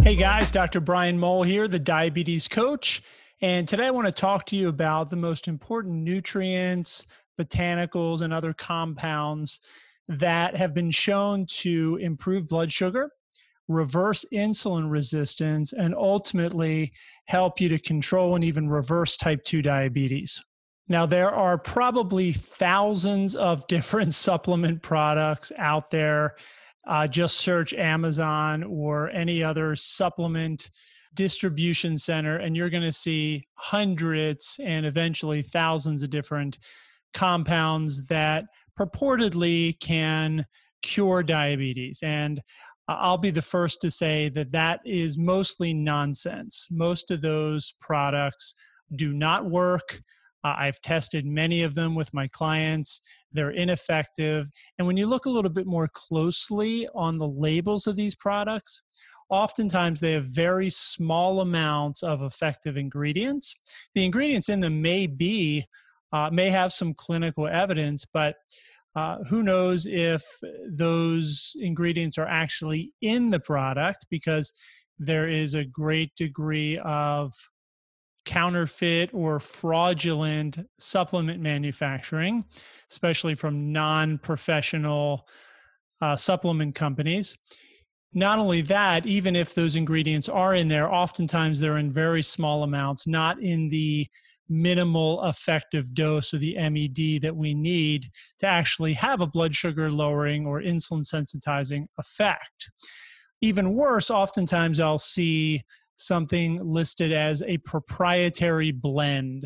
Hey guys, Dr. Brian Mowll here, the diabetes coach. And today I want to talk to you about the most important nutrients, botanicals, and other compounds that have been shown to improve blood sugar, reverse insulin resistance, and ultimately help you to control and even reverse type 2 diabetes. Now, there are probably thousands of different supplement products out there. Just search Amazon or any other supplement distribution center, and you're going to see hundreds and eventually thousands of different compounds that purportedly can cure diabetes. And I'll be the first to say that that is mostly nonsense. Most of those products do not work. I've tested many of them with my clients. They're ineffective. And when you look a little bit more closely on the labels of these products, oftentimes they have very small amounts of effective ingredients. The ingredients in them may have some clinical evidence, but who knows if those ingredients are actually in the product, because there is a great degree of counterfeit or fraudulent supplement manufacturing, especially from non-professional supplement companies. Not only that, even if those ingredients are in there, oftentimes they're in very small amounts, not in the minimal effective dose or the MED that we need to actually have a blood sugar lowering or insulin sensitizing effect. Even worse, oftentimes I'll see something listed as a proprietary blend.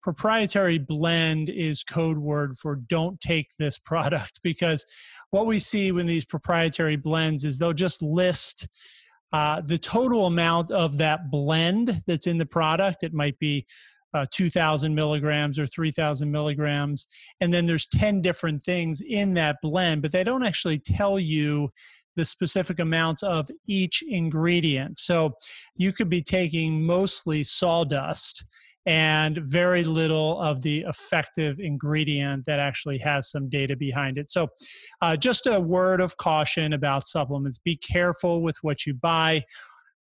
Proprietary blend is code word for don't take this product, because what we see when these proprietary blends is they'll just list the total amount of that blend that's in the product. It might be 2,000 milligrams or 3,000 milligrams. And then there's 10 different things in that blend, but they don't actually tell you the specific amounts of each ingredient. So you could be taking mostly sawdust and very little of the effective ingredient that actually has some data behind it. So just a word of caution about supplements. Be careful with what you buy.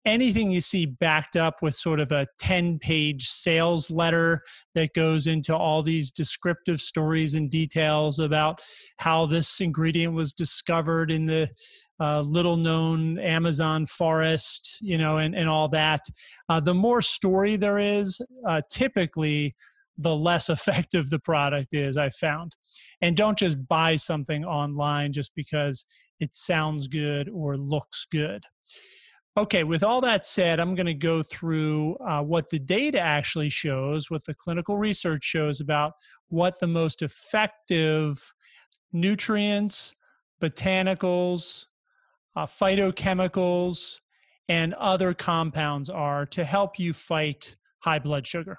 Anything you see backed up with sort of a 10-page sales letter that goes into all these descriptive stories and details about how this ingredient was discovered in the little-known Amazon forest, and all that. The more story there is, typically the less effective the product is, I've found. And don't just buy something online just because it sounds good or looks good. Okay, with all that said, I'm going to go through what the data actually shows, what the clinical research shows about what the most effective nutrients, botanicals, phytochemicals, and other compounds are to help you fight high blood sugar.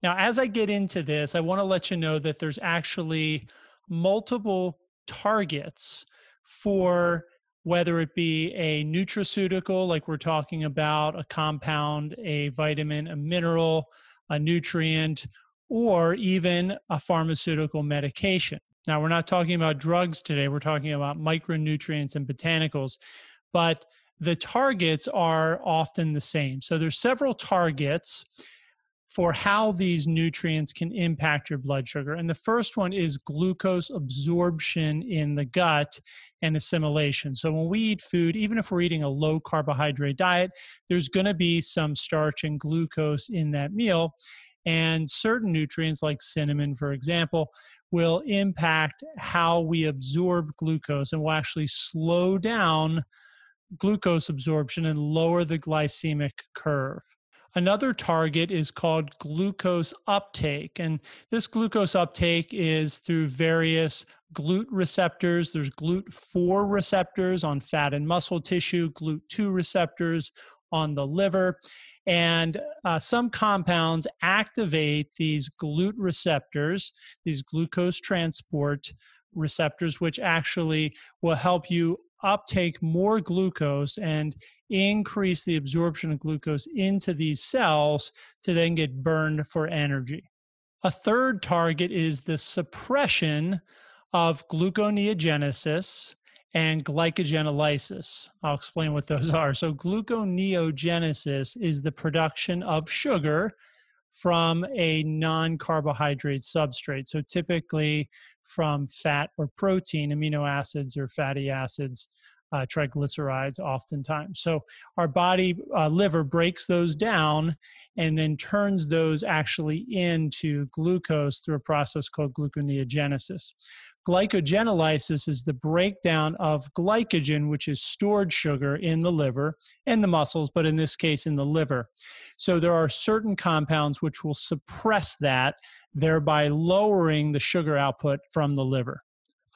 Now, as I get into this, I want to let you know that there's actually multiple targets for whether it be a nutraceutical, like we're talking about, a compound, a vitamin, a mineral, a nutrient, or even a pharmaceutical medication. Now, we're not talking about drugs today. We're talking about micronutrients and botanicals, but the targets are often the same. So there's several targets for how these nutrients can impact your blood sugar. And the first one is glucose absorption in the gut and assimilation. So when we eat food, even if we're eating a low carbohydrate diet, there's going to be some starch and glucose in that meal. And certain nutrients like cinnamon, for example, will impact how we absorb glucose and will actually slow down glucose absorption and lower the glycemic curve. Another target is called glucose uptake, and this glucose uptake is through various GLUT receptors. There's GLUT4 receptors on fat and muscle tissue, GLUT2 receptors on the liver, and some compounds activate these GLUT receptors, these glucose transport receptors, which actually will help you uptake more glucose and increase the absorption of glucose into these cells to then get burned for energy. A third target is the suppression of gluconeogenesis and glycogenolysis. I'll explain what those are. So gluconeogenesis is the production of sugar from a non-carbohydrate substrate. So typically from fat or protein, amino acids or fatty acids, triglycerides oftentimes. So our body liver breaks those down and then turns those actually into glucose through a process called gluconeogenesis. Glycogenolysis is the breakdown of glycogen, which is stored sugar in the liver and the muscles, but in this case in the liver. So there are certain compounds which will suppress that, thereby lowering the sugar output from the liver.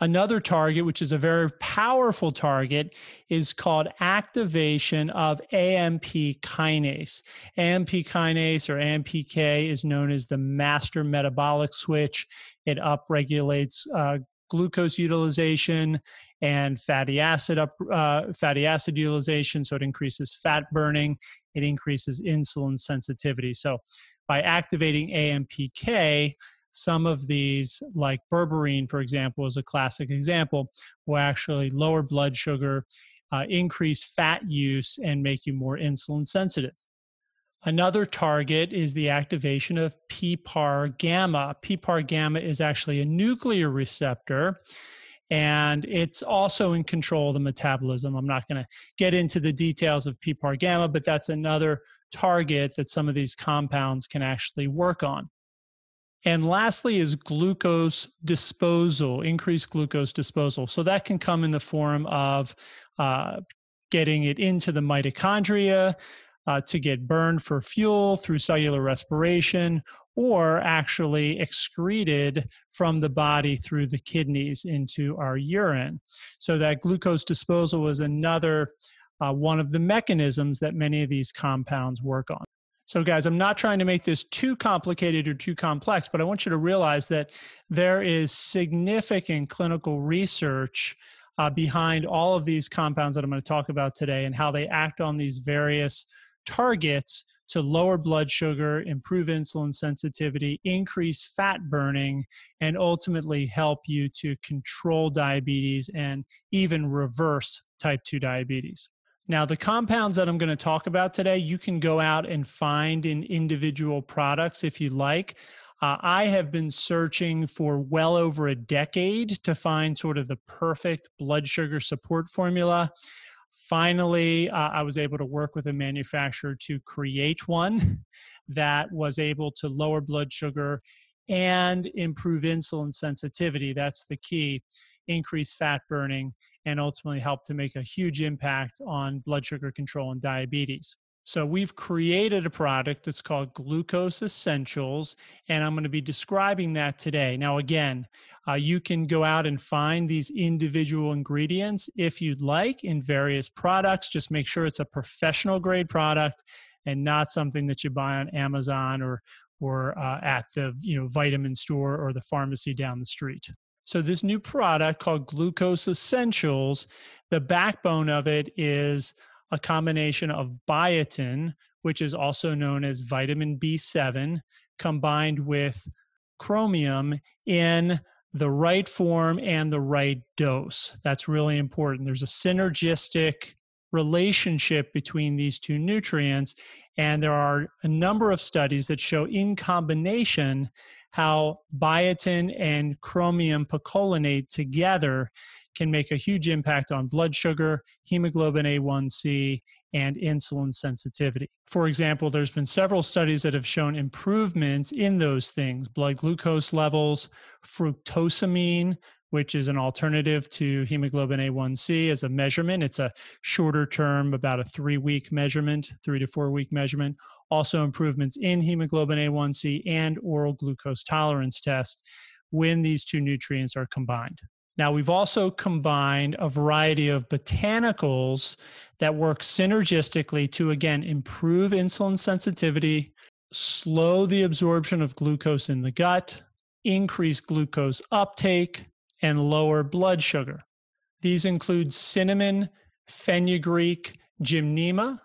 Another target, which is a very powerful target, is called activation of AMP kinase. AMP kinase or AMPK is known as the master metabolic switch. It upregulates glucose utilization and fatty acid utilization, so it increases fat burning. It increases insulin sensitivity. So by activating AMPK, some of these, like berberine, for example, is a classic example, will actually lower blood sugar, increase fat use, and make you more insulin sensitive. Another target is the activation of PPAR gamma. PPAR gamma is actually a nuclear receptor, and it's also in control of the metabolism. I'm not going to get into the details of PPAR gamma, but that's another target that some of these compounds can actually work on. And lastly is glucose disposal, increased glucose disposal. So that can come in the form of getting it into the mitochondria to get burned for fuel through cellular respiration, or actually excreted from the body through the kidneys into our urine. So that glucose disposal is another one of the mechanisms that many of these compounds work on. So guys, I'm not trying to make this too complicated or too complex, but I want you to realize that there is significant clinical research behind all of these compounds that I'm going to talk about today and how they act on these various targets to lower blood sugar, improve insulin sensitivity, increase fat burning, and ultimately help you to control diabetes and even reverse type 2 diabetes. Now, the compounds that I'm going to talk about today, you can go out and find in individual products if you like. I have been searching for well over a decade to find sort of the perfect blood sugar support formula. Finally, I was able to work with a manufacturer to create one that was able to lower blood sugar and improve insulin sensitivity. That's the key. Increase fat burning, and ultimately help to make a huge impact on blood sugar control and diabetes. So we've created a product that's called Glucose Essentials, and I'm going to be describing that today. Now, again, you can go out and find these individual ingredients if you'd like in various products. Just make sure it's a professional grade product and not something that you buy on Amazon or at the vitamin store or the pharmacy down the street. So this new product called Glucose Essentials, the backbone of it is a combination of biotin, which is also known as vitamin B7, combined with chromium in the right form and the right dose. That's really important. There's a synergistic relationship between these two nutrients, and there are a number of studies that show in combination how biotin and chromium picolinate together can make a huge impact on blood sugar, hemoglobin A1C, and insulin sensitivity. For example, there's been several studies that have shown improvements in those things: blood glucose levels, fructosamine, which is an alternative to hemoglobin A1C as a measurement. It's a shorter term, about a 3-week measurement, 3 to 4 week measurement. Also improvements in hemoglobin A1C and oral glucose tolerance test when these two nutrients are combined. Now, we've also combined a variety of botanicals that work synergistically to, again, improve insulin sensitivity, slow the absorption of glucose in the gut, increase glucose uptake, and lower blood sugar. These include cinnamon, fenugreek, gymnema,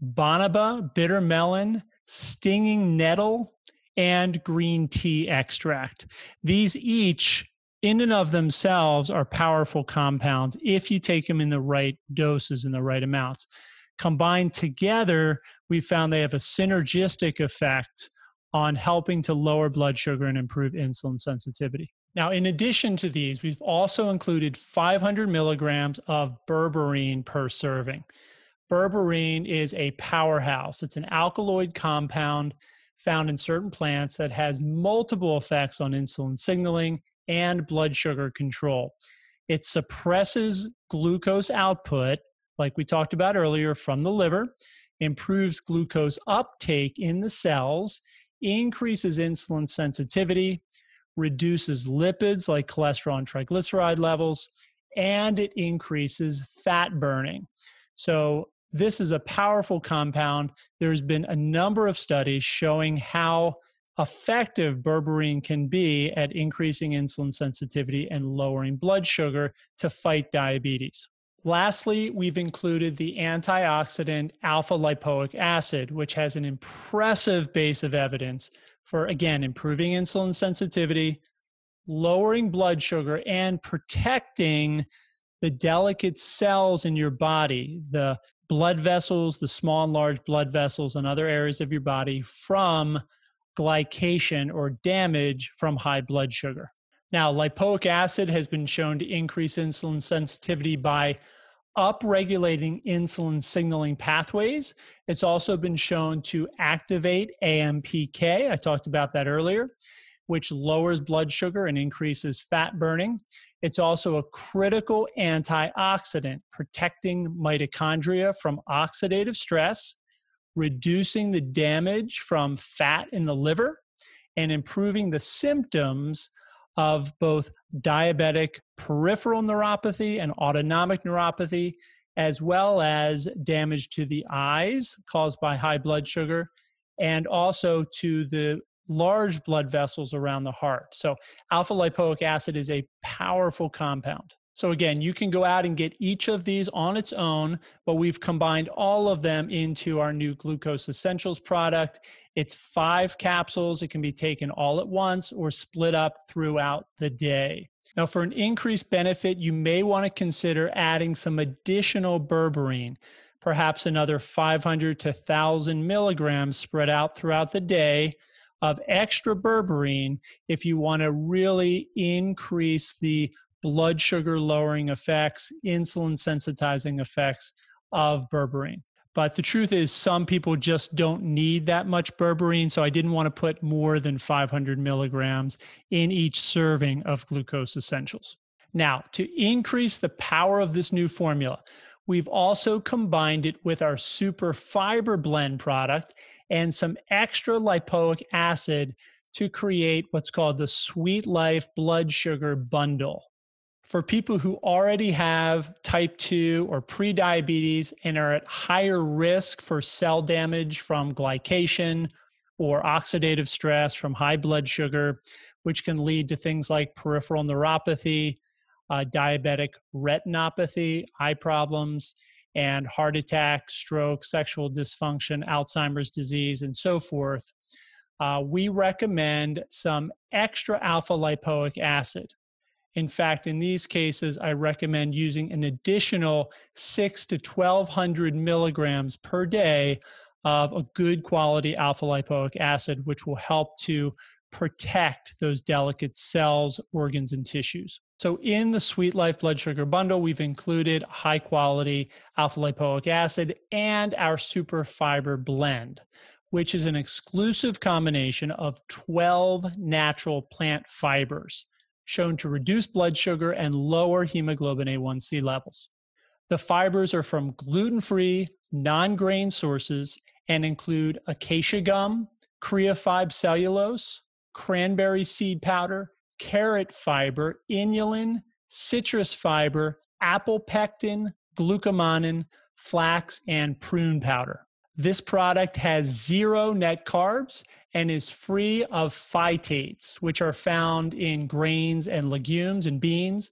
bonaba, bitter melon, stinging nettle, and green tea extract. These each in and of themselves are powerful compounds if you take them in the right doses and the right amounts. Combined together, we found they have a synergistic effect on helping to lower blood sugar and improve insulin sensitivity. Now, in addition to these, we've also included 500 milligrams of berberine per serving. Berberine is a powerhouse. It's an alkaloid compound found in certain plants that has multiple effects on insulin signaling and blood sugar control. It suppresses glucose output, like we talked about earlier, from the liver, improves glucose uptake in the cells, increases insulin sensitivity, reduces lipids like cholesterol and triglyceride levels, and it increases fat burning. So this is a powerful compound. There's been a number of studies showing how effective berberine can be at increasing insulin sensitivity and lowering blood sugar to fight diabetes. Lastly, we've included the antioxidant alpha lipoic acid, which has an impressive base of evidence for, again, improving insulin sensitivity, lowering blood sugar, and protecting the delicate cells in your body, the blood vessels, the small and large blood vessels, and other areas of your body from glycation or damage from high blood sugar. Now, lipoic acid has been shown to increase insulin sensitivity by upregulating insulin signaling pathways. It's also been shown to activate AMPK, I talked about that earlier, which lowers blood sugar and increases fat burning. It's also a critical antioxidant, protecting mitochondria from oxidative stress, reducing the damage from fat in the liver, and improving the symptoms of both diabetic peripheral neuropathy and autonomic neuropathy, as well as damage to the eyes caused by high blood sugar, and also to the large blood vessels around the heart. So alpha lipoic acid is a powerful compound. So again, you can go out and get each of these on its own, but we've combined all of them into our new Glucose Essentials product. It's 5 capsules. It can be taken all at once or split up throughout the day. Now, for an increased benefit, you may want to consider adding some additional berberine, perhaps another 500 to 1,000 milligrams spread out throughout the day of extra berberine if you want to really increase the blood sugar lowering effects, insulin sensitizing effects of berberine. But the truth is, some people just don't need that much berberine, so I didn't want to put more than 500 milligrams in each serving of Glucose Essentials. Now, to increase the power of this new formula, we've also combined it with our Super Fiber Blend product and some extra lipoic acid to create what's called the Sweet Life Blood Sugar Bundle. For people who already have type 2 or prediabetes and are at higher risk for cell damage from glycation or oxidative stress from high blood sugar, which can lead to things like peripheral neuropathy, diabetic retinopathy, eye problems, and heart attack, stroke, sexual dysfunction, Alzheimer's disease, and so forth, we recommend some extra alpha lipoic acid. In fact, in these cases, I recommend using an additional 600 to 1,200 milligrams per day of a good quality alpha lipoic acid, which will help to protect those delicate cells, organs, and tissues. So in the Sweet Life Blood Sugar Bundle, we've included high quality alpha lipoic acid and our Super Fiber Blend, which is an exclusive combination of 12 natural plant fibers shown to reduce blood sugar and lower hemoglobin A1C levels. The fibers are from gluten-free, non-grain sources and include acacia gum, creofibe cellulose, cranberry seed powder, carrot fiber, inulin, citrus fiber, apple pectin, glucomannan, flax, and prune powder. This product has 0 net carbs and is free of phytates, which are found in grains and legumes and beans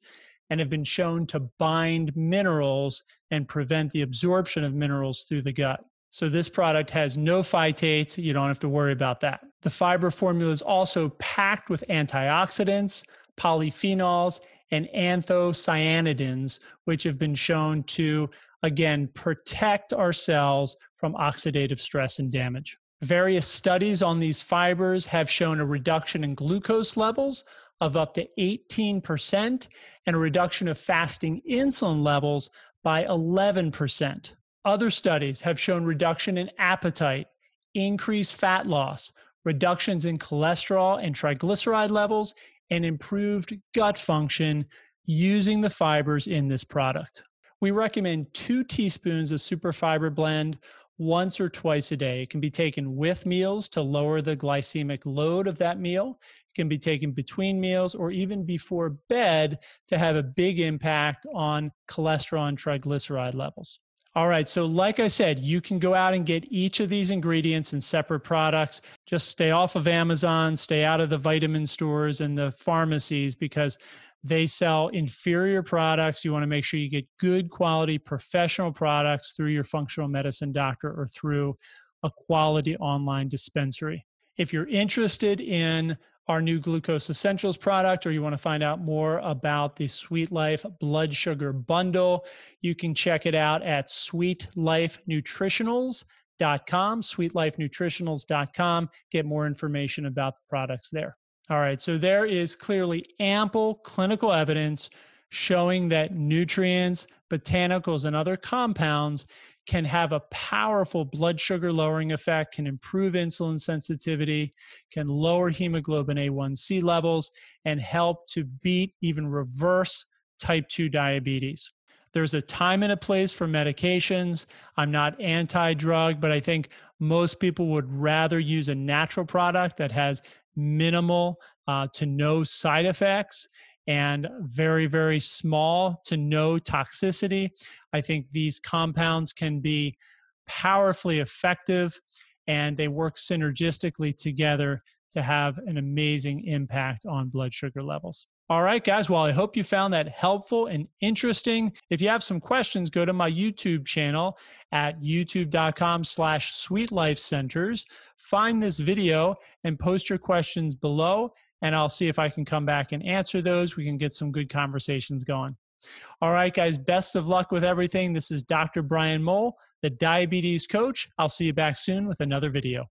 and have been shown to bind minerals and prevent the absorption of minerals through the gut. So this product has no phytates. You don't have to worry about that. The fiber formula is also packed with antioxidants, polyphenols, and anthocyanidins, which have been shown to, again, protect our cells from oxidative stress and damage. Various studies on these fibers have shown a reduction in glucose levels of up to 18% and a reduction of fasting insulin levels by 11%. Other studies have shown reduction in appetite, increased fat loss, reductions in cholesterol and triglyceride levels, and improved gut function using the fibers in this product. We recommend 2 teaspoons of superfiber blend once or twice a day. It can be taken with meals to lower the glycemic load of that meal. It can be taken between meals or even before bed to have a big impact on cholesterol and triglyceride levels. All right, so like I said, you can go out and get each of these ingredients in separate products. Just stay off of Amazon, stay out of the vitamin stores and the pharmacies because they sell inferior products. You want to make sure you get good quality professional products through your functional medicine doctor or through a quality online dispensary. If you're interested in our new Glucose Essentials product, or you want to find out more about the Sweet Life Blood Sugar Bundle, you can check it out at sweetlifenutritionals.com, sweetlifenutritionals.com. Get more information about the products there. All right, so there is clearly ample clinical evidence showing that nutrients, botanicals, and other compounds can have a powerful blood sugar lowering effect, can improve insulin sensitivity, can lower hemoglobin A1C levels, and help to beat, even reverse type 2 diabetes. There's a time and a place for medications. I'm not anti-drug, but I think most people would rather use a natural product that has minimal to no side effects and very, very small to no toxicity. I think these compounds can be powerfully effective and they work synergistically together to have an amazing impact on blood sugar levels. All right, guys. Well, I hope you found that helpful and interesting. If you have some questions, go to my YouTube channel at youtube.com/sweetlifecenters. Find this video and post your questions below, and I'll see if I can come back and answer those. We can get some good conversations going. All right, guys. Best of luck with everything. This is Dr. Brian Mowll, the Diabetes Coach. I'll see you back soon with another video.